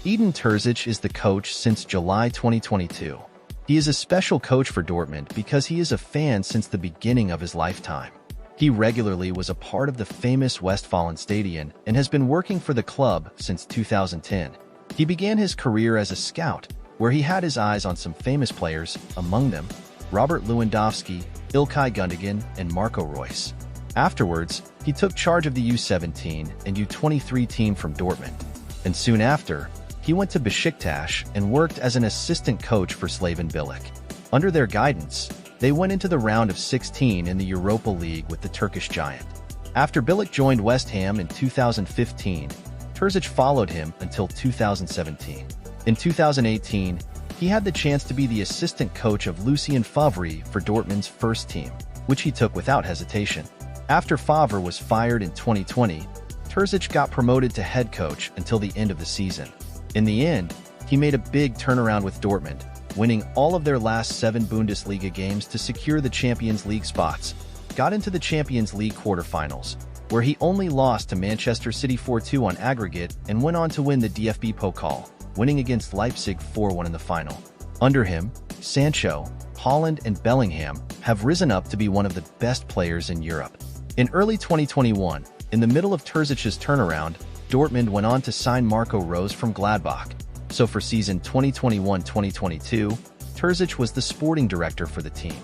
Eden Terzic is the coach since July 2022. He is a special coach for Dortmund because he is a fan since the beginning of his lifetime. He regularly was a part of the famous Westfalenstadion and has been working for the club since 2010. He began his career as a scout, where he had his eyes on some famous players, among them Robert Lewandowski, Ilkay Gundogan, and Marco Reus. Afterwards, he took charge of the U17 and U23 team from Dortmund, and soon after, he went to Besiktas and worked as an assistant coach for Slaven Bilic. Under their guidance, they went into the round of 16 in the Europa League with the Turkish giant. After Bilic joined West Ham in 2015, Terzic followed him until 2017. In 2018, he had the chance to be the assistant coach of Lucien Favre for Dortmund's first team, which he took without hesitation. After Favre was fired in 2020, Terzic got promoted to head coach until the end of the season. In the end, he made a big turnaround with Dortmund, winning all of their last 7 Bundesliga games to secure the Champions League spots, got into the Champions League quarterfinals, where he only lost to Manchester City 4-2 on aggregate, and went on to win the DFB Pokal, winning against Leipzig 4-1 in the final. Under him, Sancho, Haaland, and Bellingham have risen up to be one of the best players in Europe. In early 2021, in the middle of Terzic's turnaround, Dortmund went on to sign Marco Reus from Gladbach. So for season 2021-2022, Terzic was the sporting director for the team.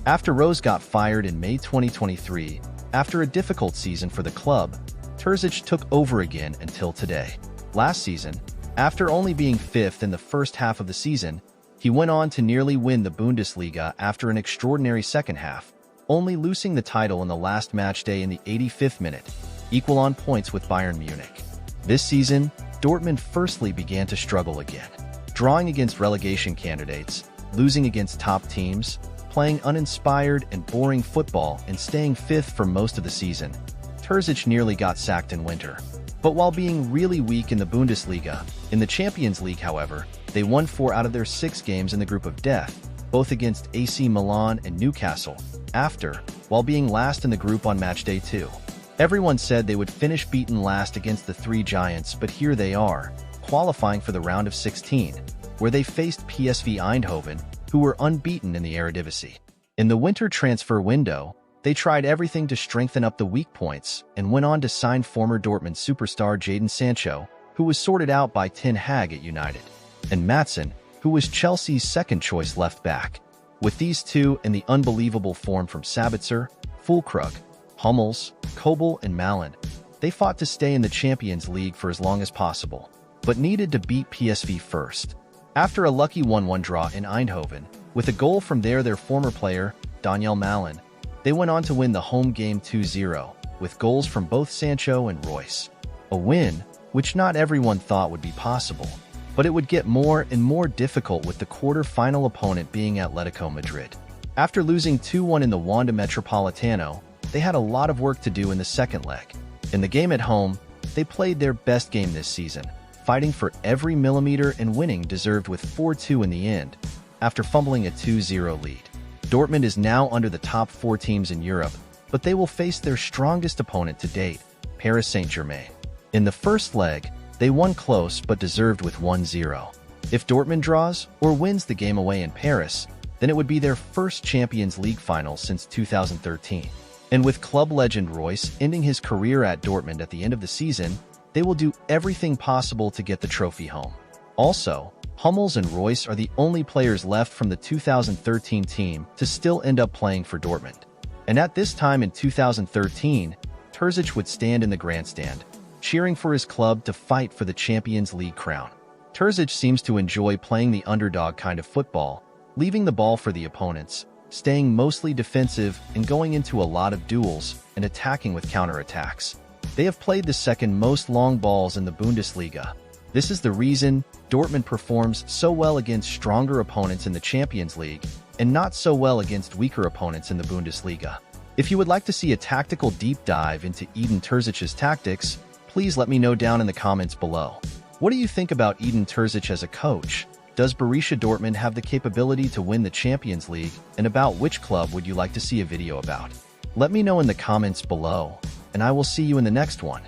After Reus got fired in May 2023, after a difficult season for the club, Terzic took over again until today. Last season, after only being 5th in the first half of the season, he went on to nearly win the Bundesliga after an extraordinary second half, only losing the title in the last match day in the 85th minute, equal on points with Bayern Munich. This season, Dortmund firstly began to struggle again, drawing against relegation candidates, losing against top teams, playing uninspired and boring football, and staying 5th for most of the season. Terzic nearly got sacked in winter. But while being really weak in the Bundesliga, in the Champions League, however, they won 4 out of their 6 games in the group of death, both against AC Milan and Newcastle, while being last in the group on match day 2. Everyone said they would finish beaten last against the 3 giants, but here they are, qualifying for the round of 16, where they faced PSV Eindhoven, who were unbeaten in the Eredivisie. In the winter transfer window, they tried everything to strengthen up the weak points and went on to sign former Dortmund superstar Jadon Sancho, who was sorted out by Ten Hag at United, and Maatsen, who was Chelsea's second-choice left-back. With these two and the unbelievable form from Sabitzer, Füllkrug, Hummels, Kobel, and Milan, they fought to stay in the Champions League for as long as possible, but needed to beat PSV first. After a lucky 1-1 draw in Eindhoven, with a goal from their former player, Daniel Milan, they went on to win the home game 2-0, with goals from both Sancho and Reus. A win, which not everyone thought would be possible, but it would get more and more difficult with the quarter-final opponent being Atletico Madrid. After losing 2-1 in the Wanda Metropolitano, they had a lot of work to do in the second leg. In the game at home, they played their best game this season, fighting for every millimeter and winning deserved with 4-2 in the end, after fumbling a 2-0 lead. Dortmund is now under the top 4 teams in Europe, but they will face their strongest opponent to date, Paris Saint-Germain. In the first leg, they won close but deserved with 1-0. If Dortmund draws or wins the game away in Paris, then it would be their first Champions League final since 2013. And with club legend Reus ending his career at Dortmund at the end of the season, they will do everything possible to get the trophy home. Also, Hummels and Reus are the only players left from the 2013 team to still end up playing for Dortmund. And at this time in 2013, Terzic would stand in the grandstand, cheering for his club to fight for the Champions League crown. Terzic seems to enjoy playing the underdog kind of football, leaving the ball for the opponents, staying mostly defensive and going into a lot of duels and attacking with counterattacks. They have played the second most long balls in the Bundesliga. This is the reason Dortmund performs so well against stronger opponents in the Champions League and not so well against weaker opponents in the Bundesliga. If you would like to see a tactical deep dive into Eden Terzic's tactics, please let me know down in the comments below. What do you think about Eden Terzic as a coach? Does Borussia Dortmund have the capability to win the Champions League, and about which club would you like to see a video about? Let me know in the comments below, and I will see you in the next one.